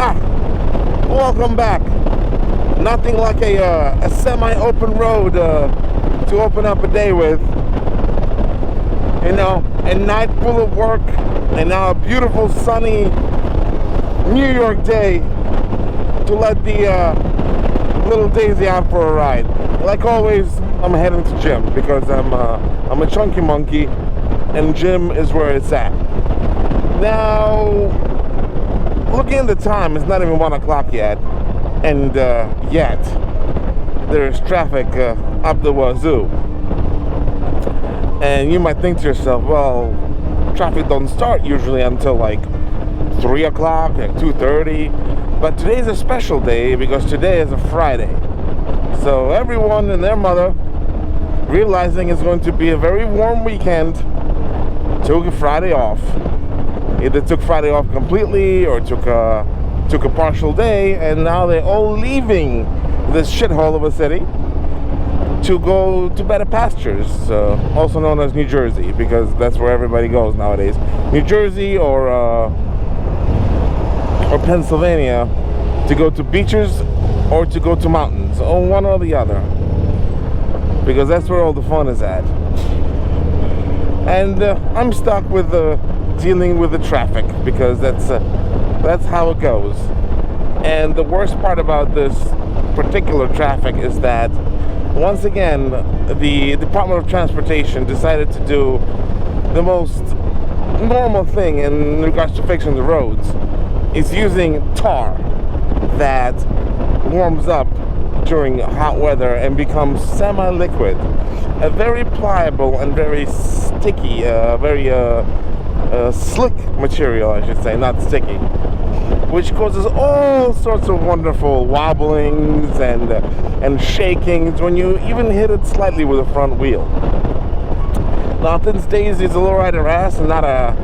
Welcome back. Nothing like a semi-open road to open up a day with. You know, a night full of work, and now a beautiful sunny New York day to let the little Daisy out for a ride. Like always, I'm heading to gym because I'm a chunky monkey, and gym is where it's at. Now, looking at the time, it's not even 1 o'clock yet, and yet there's traffic up the wazoo. And you might think to yourself, well, traffic don't start usually until like 3 o'clock, like 2:30. But today's a special day because today is a Friday. So everyone and their mother, realizing it's going to be a very warm weekend, took a Friday off. Either took Friday off completely or took a partial day, and now they're all leaving this shithole of a city to go to better pastures, also known as New Jersey, because that's where everybody goes nowadays. New Jersey or Pennsylvania, to go to beaches or to go to mountains, or one or the other, because that's where all the fun is at. And I'm stuck with dealing with the traffic, because that's how it goes. And the worst part about this particular traffic is that once again the Department of Transportation decided to do the most normal thing in regards to fixing the roads. It's using tar that warms up during hot weather and becomes semi-liquid, a very pliable and very sticky, very slick material, I should say, not sticky, which causes all sorts of wonderful wobblings and shakings when you even hit it slightly with the front wheel. Now, since Daisy is a lowrider ass and not a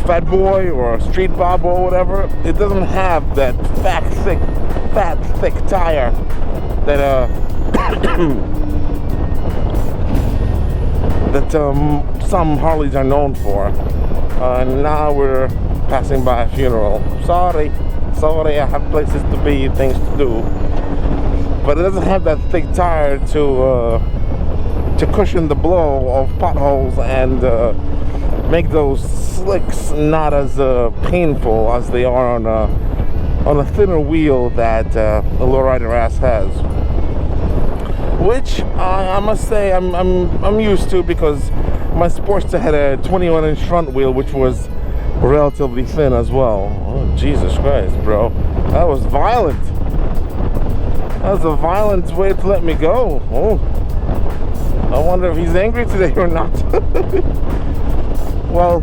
fat boy or a street bob or whatever, it doesn't have that fat thick tire that that some Harleys are known for. Now we're passing by a funeral. Sorry, I have places to be, things to do. But it doesn't have that thick tire to cushion the blow of potholes and make those slicks not as painful as they are on a thinner wheel that a lowrider ass has. Which I must say I'm used to, because my Sportster had a 21-inch front wheel, which was relatively thin as well. Oh, Jesus Christ, bro. That was violent. That was a violent way to let me go. Oh. I wonder if he's angry today or not. Well,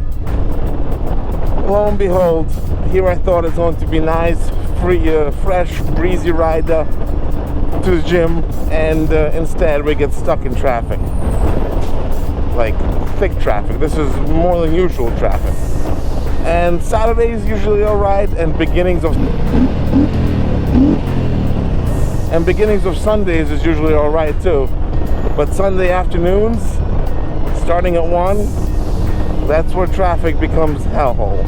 lo and behold, here I thought it's going to be nice, free, fresh, breezy ride to the gym, and instead we get stuck in traffic. Like thick traffic. This is more than usual traffic. And Saturdays usually alright, and beginnings of Sundays is usually alright too. But Sunday afternoons, starting at 1, that's where traffic becomes hellhole.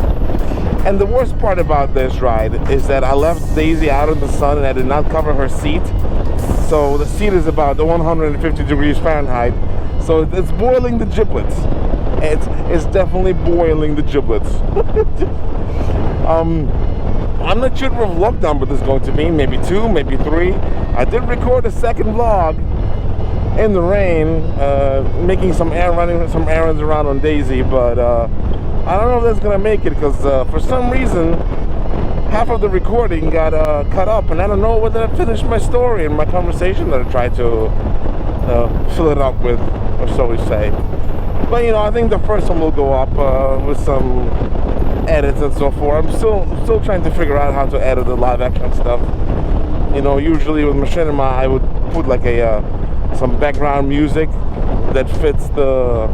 And the worst part about this ride is that I left Daisy out in the sun and I did not cover her seat. So the seat is about 150 degrees Fahrenheit. So it's boiling the giblets. It's definitely boiling the giblets. I'm not sure what vlog number this is going to be. Maybe 2, maybe 3. I did record a second vlog in the rain, running some errands around on Daisy, but I don't know if that's gonna make it, because for some reason half of the recording got cut up, and I don't know whether I finished my story and my conversation that I tried to fill it up with, or so we say. But you know, I think the first one will go up with some edits and so forth. I'm still trying to figure out how to edit the live action stuff. You know, usually with Machinima I would put like some background music that fits the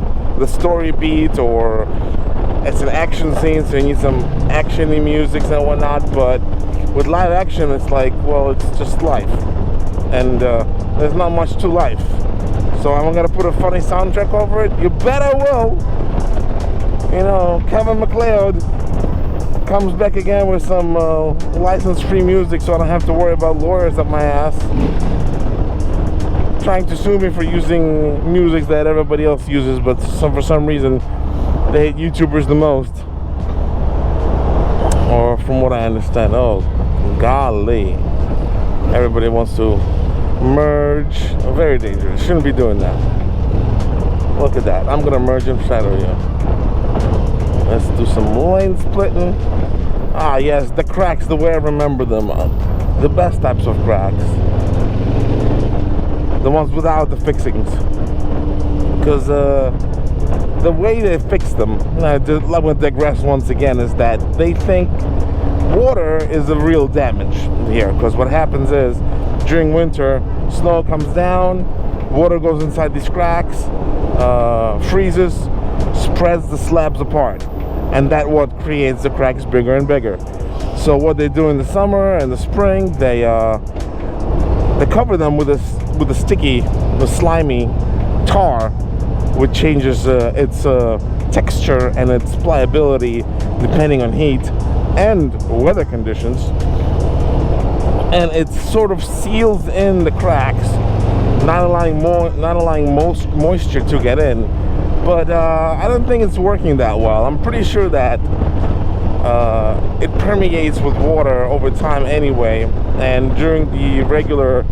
story beat, or it's an action scene, so you need some action-y music and whatnot. But with live action, it's like, well, it's just life, and there's not much to life. So I'm gonna put a funny soundtrack over it. You bet I will. You know, Kevin MacLeod comes back again with some license-free music, so I don't have to worry about lawyers up my ass trying to sue me for using music that everybody else uses, but for some reason they hate YouTubers the most. Or from what I understand, oh golly, everybody wants to merge. Very dangerous. Shouldn't be doing that. Look at that. I'm gonna merge inside of you. Let's do some lane splitting. Ah yes, the cracks the way I remember them. The best types of cracks. The ones without the fixings. Because the way they fix them, I'm going to digress once again, is that they think water is the real damage here. Because what happens is, during winter, snow comes down, water goes inside these cracks, freezes, spreads the slabs apart. And that's what creates the cracks bigger and bigger. So what they do in the summer and the spring, they cover them with a sticky, slimy tar, which changes its texture and its pliability depending on heat and weather conditions. And it sort of seals in the cracks, not allowing most moisture to get in. But I don't think it's working that well. I'm pretty sure that it permeates with water over time anyway, and during the regular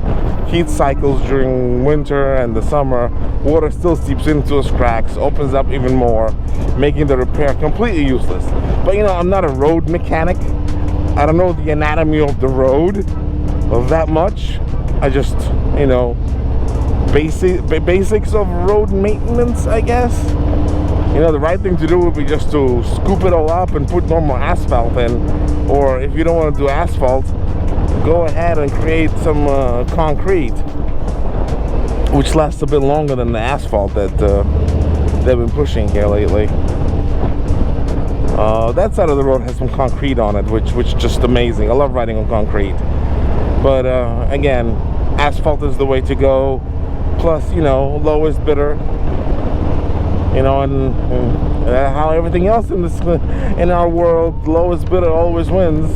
heat cycles during winter and the summer, water still seeps into those cracks, opens up even more, making the repair completely useless. But you know, I'm not a road mechanic. I don't know the anatomy of the road that much. I just, you know, basics of road maintenance, I guess. You know, the right thing to do would be just to scoop it all up and put normal asphalt in. Or if you don't want to do asphalt, go ahead and create some concrete, which lasts a bit longer than the asphalt that they've been pushing here lately. That side of the road has some concrete on it, which is just amazing. I love riding on concrete. But again, asphalt is the way to go. Plus, you know, lowest bidder. You know, and how everything else in our world, lowest bidder always wins.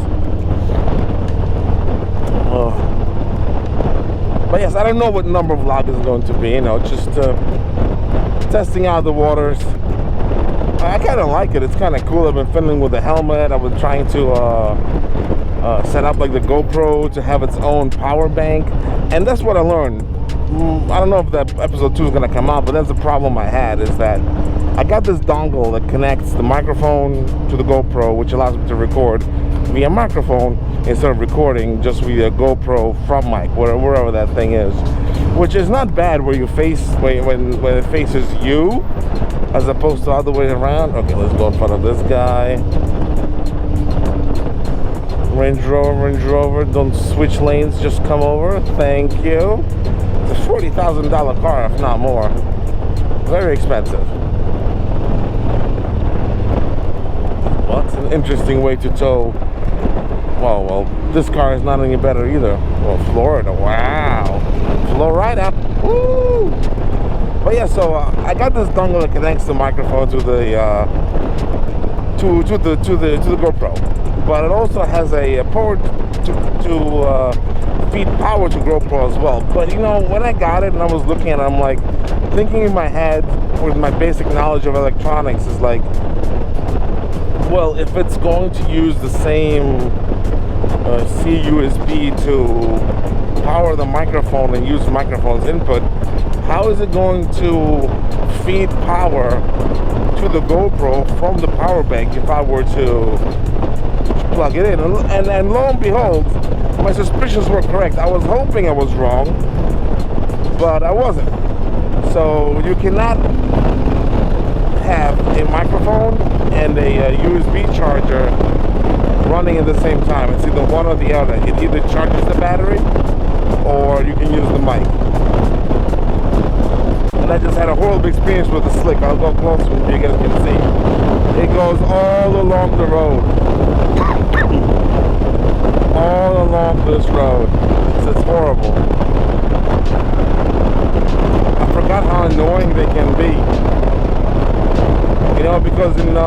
But yes, I don't know what number vlog is going to be. You know, just testing out the waters. I kind of like it. It's kind of cool. I've been fiddling with the helmet. I've been trying to set up like the GoPro to have its own power bank, and that's what I learned. I don't know if that episode 2 is going to come out, but that's the problem I had, is that I got this dongle that connects the microphone to the GoPro, which allows me to record via microphone instead of recording just via GoPro from mic, wherever that thing is, which is not bad where you face when it faces you as opposed to the other way around. Okay, let's go in front of this guy. Range Rover, don't switch lanes, just come over. Thank you. It's a $40,000 car, if not more. Very expensive. Well, that's an interesting way to tow. Well, this car is not any better either. Well, Florida, wow. Florida, woo! But yeah, so I got this dongle that connects the microphone to the GoPro. But it also has a port to feed power to GoPro as well. But you know, when I got it and I was looking at it, I'm like, thinking in my head with my basic knowledge of electronics is like, well, if it's going to use the same C-USB to power the microphone and use the microphone's input, how is it going to feed power to the GoPro from the power bank if I were to plug it in? And lo and behold, my suspicions were correct. I was hoping I was wrong, but I wasn't. So you cannot have a microphone and a USB charger running at the same time. It's either one or the other. It either charges the battery or you can use the mic. And I just had a horrible experience with the slick. I'll go closer so you guys can see. It goes all along the road. All along this road. It's horrible. I forgot how annoying they can be. You know, because in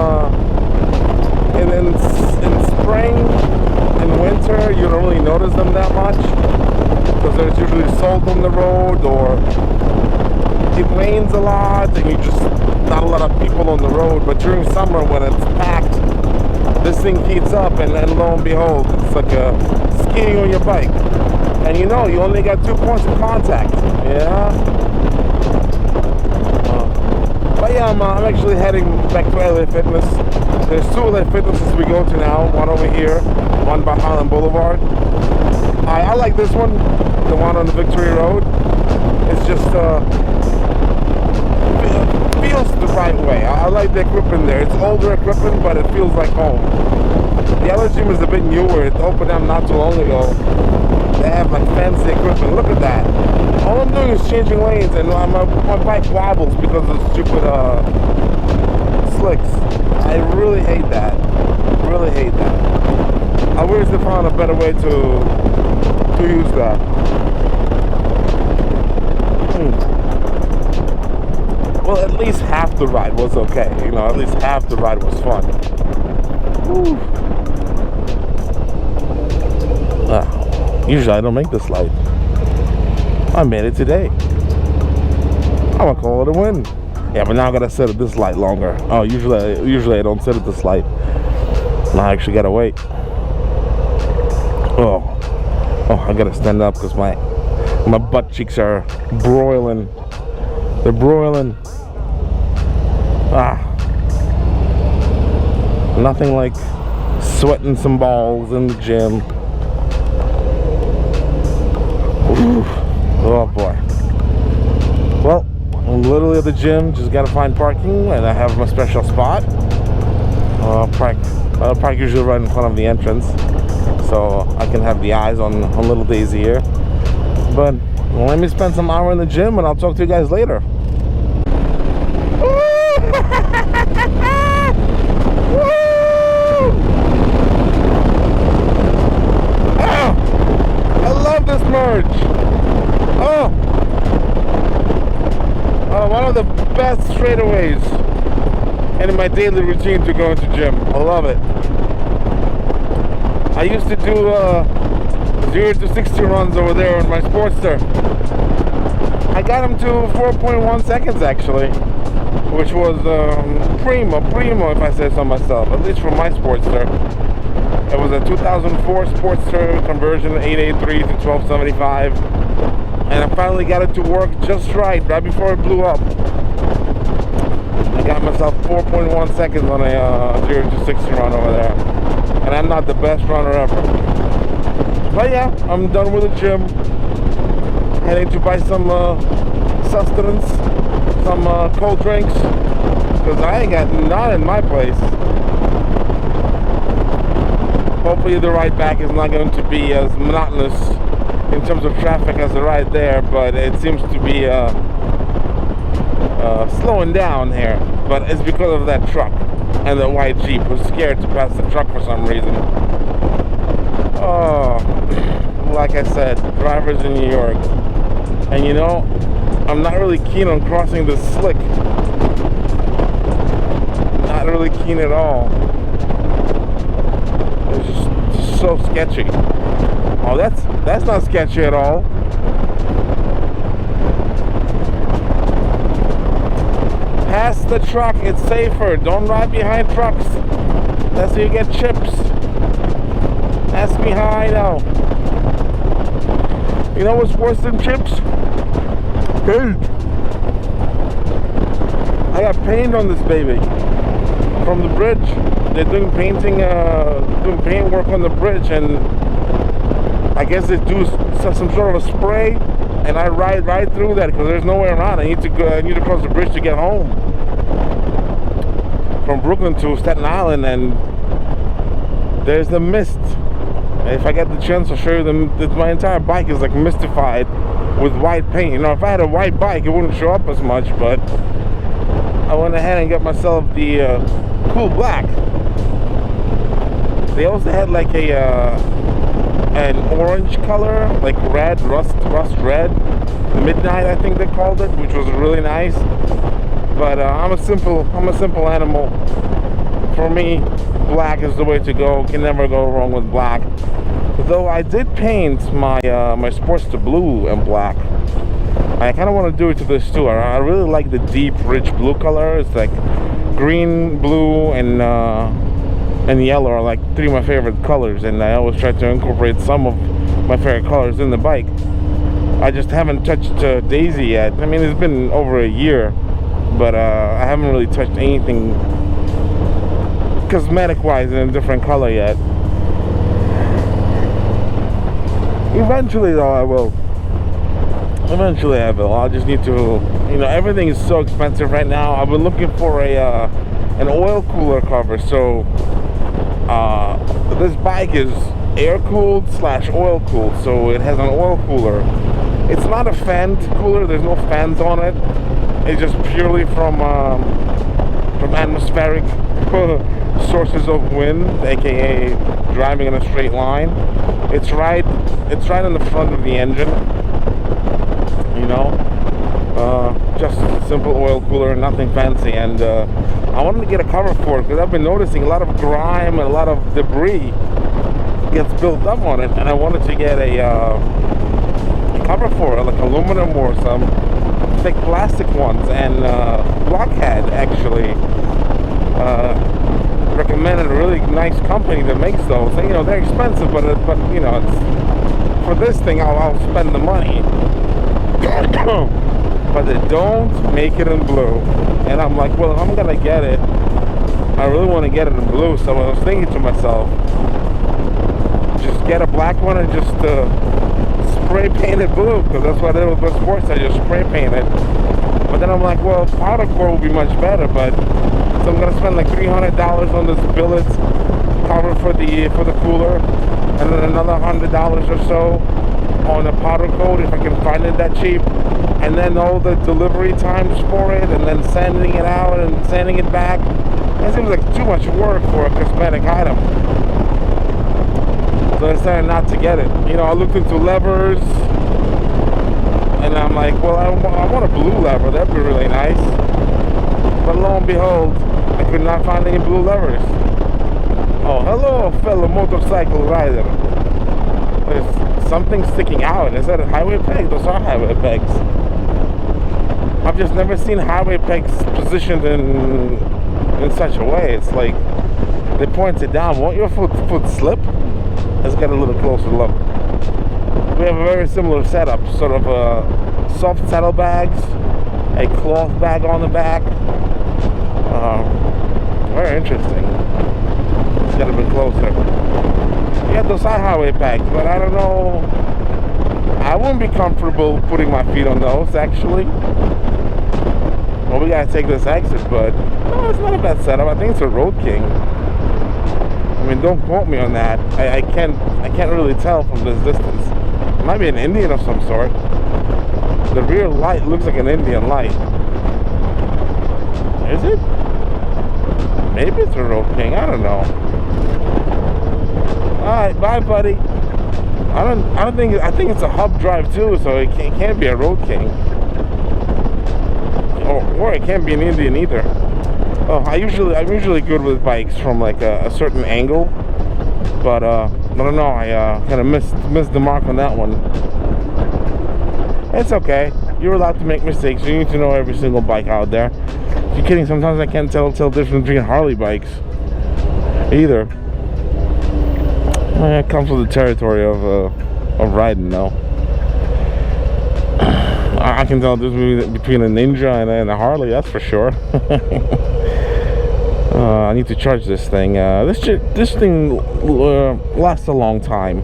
salt on the road, or it rains a lot and you just not a lot of people on the road. But during summer when it's packed, this thing heats up, and then lo and behold, it's like skiing on your bike. And you know, you only got 2 points of contact. Yeah. But yeah, I'm actually heading back to LA Fitness. There's 2 LA Fitnesses we go to now. One over here, one by Highland Boulevard. I like this one, the one on the Victory Road. It's just feels the right way. I like the equipment there. It's older equipment, but it feels like home. The other gym is a bit newer. It opened up not too long ago. They have like fancy equipment. Look at that. All I'm doing is changing lanes, and my bike wobbles because of the stupid slicks. I really hate that. Really hate that. I wish they found a better way to use that. Well, at least half the ride was okay. You know, at least half the ride was fun. Whew. Usually I don't make this light. I made it today. I'm gonna call it a win. Yeah, but now I gotta sit at this light longer. Oh, usually I don't sit at this light. Now I actually gotta wait. Oh, I gotta stand up because my butt cheeks are broiling. They're broiling. Nothing like sweating some balls in the gym. Ooh. Oh boy. Well, I'm literally at the gym. Just gotta find parking, and I have my special spot. I'll park usually right in front of the entrance, so I can have the eyes on little Daisy here. But let me spend some hour in the gym, and I'll talk to you guys later. I love this merge. One of the best straightaways in my daily routine to go into gym. I love it. I used to do 0 to 60 runs over there on my Sportster. I got them to 4.1 seconds actually, which was primo if I say so myself, at least for my Sportster. It was a 2004 Sportster conversion 883 to 1275, and I finally got it to work just right before it blew up. I got myself 4.1 seconds on a 0 to 60 run over there, and I'm not the best runner ever. But yeah, I'm done with the gym. Heading to buy some sustenance, some cold drinks, because I ain't got none in my place. Hopefully the ride back is not going to be as monotonous in terms of traffic as the ride there, but it seems to be slowing down here. But it's because of that truck and the white Jeep. I was scared to pass the truck for some reason. Oh, like I said, drivers in New York. And you know, I'm not really keen on crossing this slick. Not really keen at all. It's just so sketchy. Oh, that's not sketchy at all. Pass the truck, it's safer. Don't ride behind trucks. That's how you get chips. Ask me how I know. You know what's worse than chips? Paint. I got paint on this baby from the bridge. They're doing paint work on the bridge, and I guess they do some sort of a spray, and I ride right through that because there's no way around. I need to cross the bridge to get home from Brooklyn to Staten Island, and there's the mist. If I get the chance, I'll show you that my entire bike is like mystified with white paint. You know, if I had a white bike, it wouldn't show up as much, but I went ahead and got myself the cool black. They also had like an orange color, like red, rust red, midnight I think they called it, which was really nice. But I'm a simple animal. For me, black is the way to go. Can never go wrong with black. Though I did paint my my Sportster blue and black. I kind of want to do it to this too. I really like the deep, rich blue color. It's like green, blue, and yellow are like three of my favorite colors, and I always try to incorporate some of my favorite colors in the bike. I just haven't touched Daisy yet. I mean, it's been over a year, but I haven't really touched anything cosmetic-wise in a different color yet. Eventually, though, I will. Eventually, I will. I'll just need to, you know, everything is so expensive right now. I've been looking for an oil cooler cover. So this bike is air cooled / oil cooled, so it has an oil cooler. It's not a fan cooler. There's no fans on it. It's just purely from atmospheric sources of wind, aka driving in a straight line. It's right in the front of the engine. You know, just a simple oil cooler, nothing fancy. And I wanted to get a cover for it because I've been noticing a lot of grime and a lot of debris gets built up on it, and I wanted to get a cover for it, like aluminum or some thick plastic ones. And Blockhead actually recommended a really nice company that makes those. And, you know, they're expensive, but you know, it's, for this thing I'll spend the money. But they don't make it in blue, and I'm like, well, if I'm gonna get it, I really want to get it in blue. So I was thinking to myself, just get a black one and just spray paint it blue, because that's what I did with my sports. I just spray paint it. But then I'm like, well, powder coat would be much better. But so I'm gonna spend like $300 on this billet cover for the cooler, and then another $100 or so on a powder coat if I can find it that cheap, and then all the delivery times for it, and then sending it out and sending it back. That seems like too much work for a cosmetic item. So I decided not to get it. You know, I looked into levers, and I'm like, well, I want a blue lever. That'd be really nice. But lo and behold, I could not find any blue levers. Oh, hello, fellow motorcycle rider. There's something sticking out. Is that a highway peg? Those are highway pegs. I've just never seen highway pegs positioned in such a way. It's like they point it down. Won't your foot slip? Let's get a little closer look. We have a very similar setup, sort of soft saddle bags, a cloth bag on the back. Very interesting. Let's get a bit closer. Yeah, those are highway pegs, but I don't know. I wouldn't be comfortable putting my feet on those, actually. Well, we gotta take this exit, but no, it's not a bad setup. I think it's a Road King. I mean, don't quote me on that. I can't really tell from this distance. It might be an Indian of some sort. The rear light looks like an Indian light. Is it? Maybe it's a Road King. I don't know. Alright, bye, buddy. I think it's a hub drive too, so it can't be a Road King. Or it can't be an Indian either. Oh, I'm usually good with bikes from like a certain angle, but I don't know. I kind of missed the mark on that one. It's okay. You're allowed to make mistakes. You need to know every single bike out there. You're kidding. Sometimes I can't tell the difference between Harley bikes either. It comes with the territory of riding, though. I can tell the difference between a Ninja and a Harley, that's for sure. I need to charge this thing. This thing lasts a long time.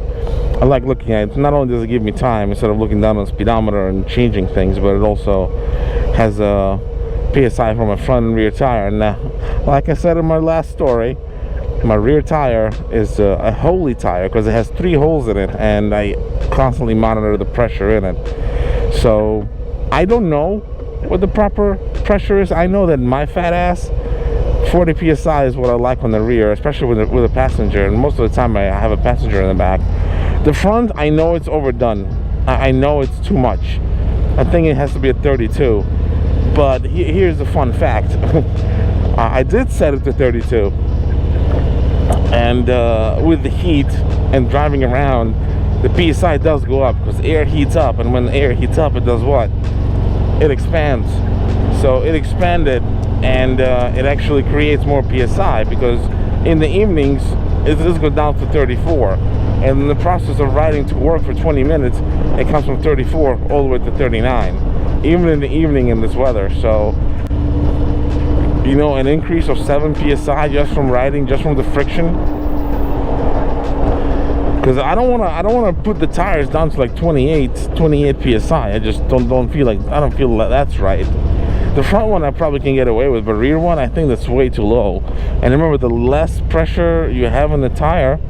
I like looking at it. Not only does it give me time instead of looking down on the speedometer and changing things, but it also has a PSI for my front and rear tire. And like I said in my last story, my rear tire is a holy tire because it has 3 holes in it, and I constantly monitor the pressure in it. So I don't know what the proper pressure is. I know that my fat ass, 40 psi is what I like on the rear, especially with a passenger, and most of the time I have a passenger in the back. The front, I know it's overdone. I know it's too much. I think it has to be a 32. But here's the fun fact. I did set it to 32. And And with the heat and driving around, the PSI does go up because air heats up, and when air heats up, it does what? It expands. So it expanded, and it actually creates more PSI, because in the evenings it just goes down to 34, and in the process of riding to work for 20 minutes, it comes from 34 all the way to 39, even in the evening in this weather. So, you know, an increase of 7 PSI just from riding, just from the friction. Because I don't want to put the tires down to like 28 PSI. I just don't feel like, I don't feel that's right. The front one I probably can get away with, but rear one, I think that's way too low. And remember, the less pressure you have in the tire,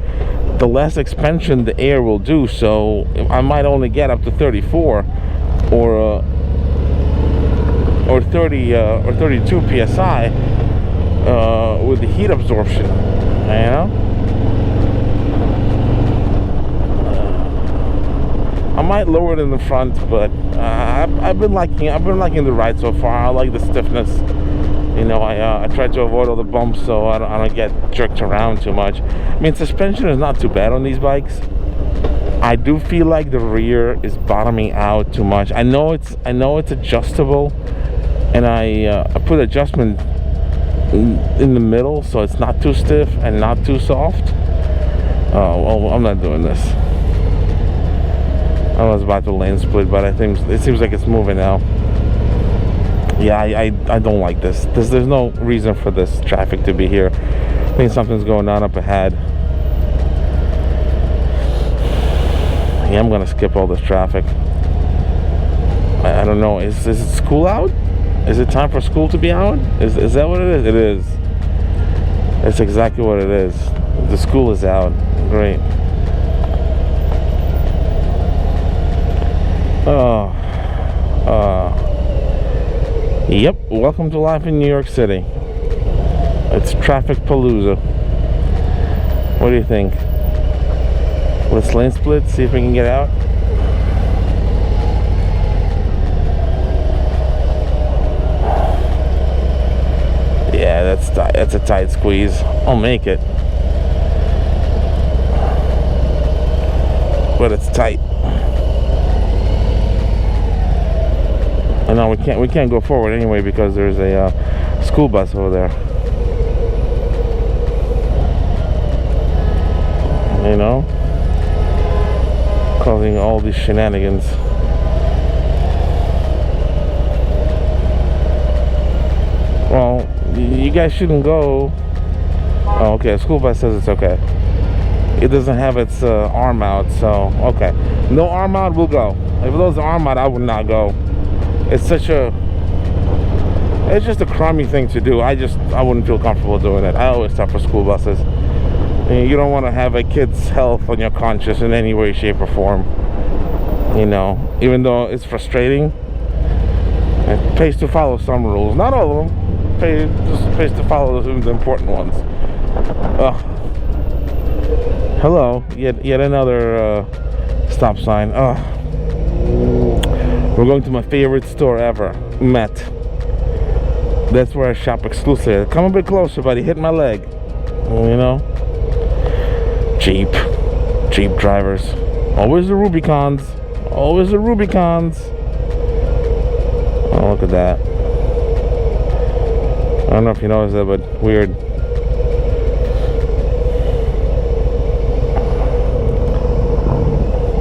the less expansion the air will do. So I might only get up to 34 or 30 or 32 PSI with the heat absorption, you know. I might lower it in the front, but I've been liking the ride so far. I like the stiffness. You know, I try to avoid all the bumps so I don't get jerked around too much. I mean, suspension is not too bad on these bikes. I do feel like the rear is bottoming out too much. I know it's adjustable, and I put adjustment in the middle so it's not too stiff and not too soft. Oh well, I'm not doing this. I was about to lane split, but I think it seems like it's moving now. Yeah, I don't like this. There's no reason for this traffic to be here. I think something's going on up ahead. Yeah, I'm gonna skip all this traffic. I don't know. Is it school out? Is it time for school to be out? Is that what it is? It is. It's exactly what it is. The school is out. Great. Yep, welcome to life in New York City. It's traffic palooza. What do you think? Let's lane split, see if we can get out. Yeah, that's a tight squeeze. I'll make it, but it's tight. No, we can't go forward anyway because there's a school bus over there. You know, causing all these shenanigans. Well, you guys shouldn't go. Oh, okay. School bus says it's okay. It doesn't have its arm out, so okay. No arm out, we'll go. If it was an arm out, I would not go. It's just a crummy thing to do. I wouldn't feel comfortable doing it. I always stop for school buses. You don't want to have a kid's health on your conscience in any way, shape, or form. You know, even though it's frustrating, it pays to follow some rules. Not all of them. Just pays to follow the important ones. Hello, yet another stop sign. We're going to my favorite store ever, Met. That's where I shop exclusively. Come a bit closer, buddy. Hit my leg. You know? Jeep drivers. Always the Rubicons. Always the Rubicons. Oh, look at that. I don't know if you noticed that, but weird.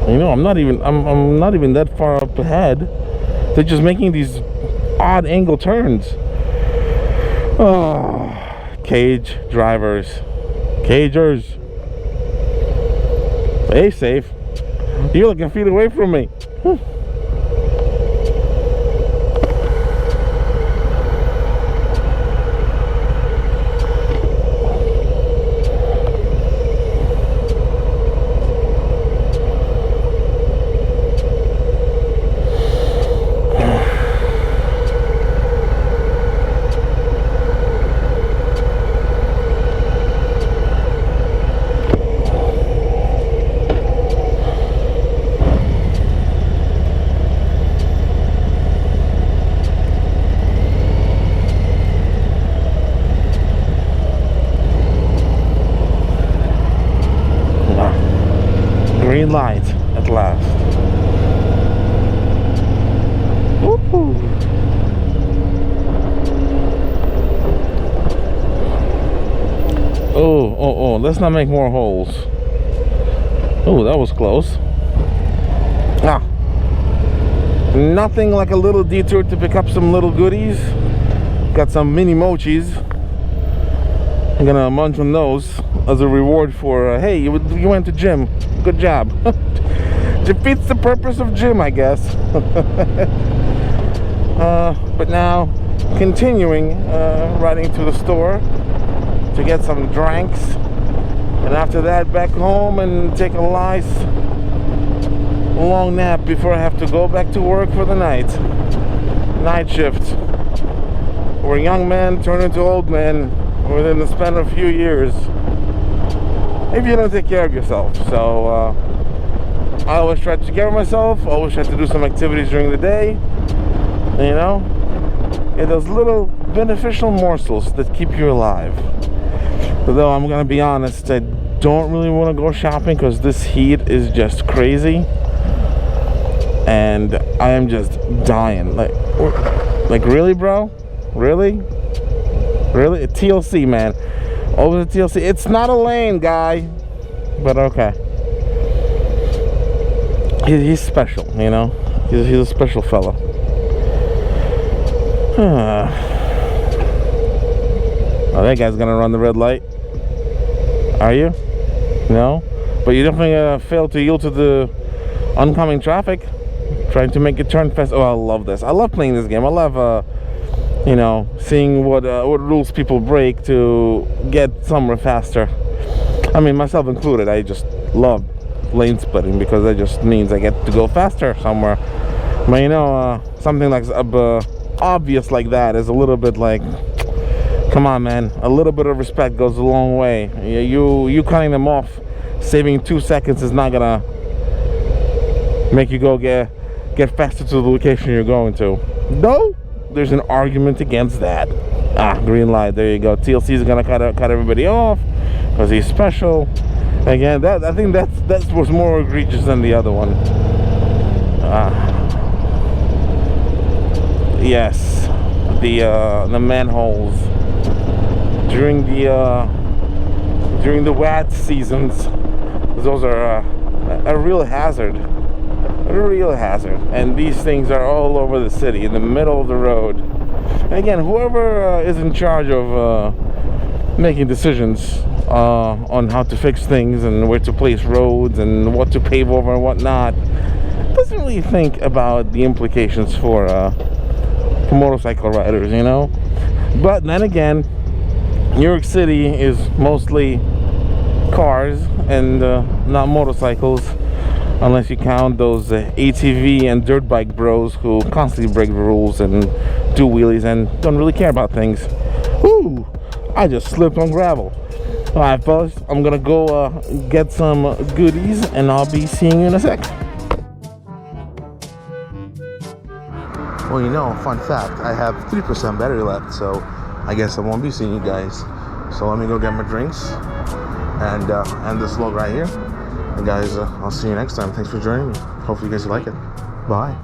You know, I'm not even that far up ahead. They're just making these odd angle turns. Oh, cage drivers. Cagers. Stay safe. You're looking feet away from me. green light at last. Woo-hoo. Oh, let's not make more holes. Oh, that was close. Ah, nothing like a little detour to pick up some little goodies. Got some mini mochis. I'm gonna munch on those as a reward for, hey, you went to gym. Good job. Defeats the purpose of gym, I guess. But now, continuing, riding to the store to get some drinks. And after that, back home and take a nice long nap before I have to go back to work for the night. Night shift. Where young men turn into old men within the span of a few years. If you don't take care of yourself. So, I always try to take care of myself. Always try to do some activities during the day. You know? It those little beneficial morsels that keep you alive. Although I'm gonna be honest, I don't really want to go shopping because this heat is just crazy, and I am just dying. Like really, bro? Really? A TLC, man. Over the TLC. It's not a lane, guy, but okay. He's special, you know. He's a special fella. Oh, that guy's gonna run the red light. Are you? No? But you definitely failed to yield to the oncoming traffic. Trying to make it turn fast. Oh, I love this. I love playing this game. I love, you know, seeing what rules people break to get somewhere faster. I mean, myself included. I just love lane splitting because that just means I get to go faster somewhere. But you know, something like obvious like that is a little bit like, come on, man. A little bit of respect goes a long way. You cutting them off, saving 2 seconds is not gonna make you go get faster to the location you're going to. No, there's an argument against that. Ah, green light. There you go. TLC is gonna cut everybody off because he's special. Again, I think that was more egregious than the other one. Yes, the manholes during the wet seasons. Those are a real hazard. And these things are all over the city, in the middle of the road. And again, whoever is in charge of making decisions on how to fix things and where to place roads and what to pave over and whatnot doesn't really think about the implications for motorcycle riders, you know. But then again, New York City is mostly cars and not motorcycles, unless you count those ATV and dirt bike bros who constantly break the rules and do wheelies and don't really care about things. Ooh, I just slipped on gravel. Alright, fellas, I'm gonna go get some goodies and I'll be seeing you in a sec. Well, you know, fun fact, I have 3% battery left, so I guess I won't be seeing you guys. So let me go get my drinks and end this vlog right here. And guys, I'll see you next time. Thanks for joining me. Hopefully you guys like it. Bye.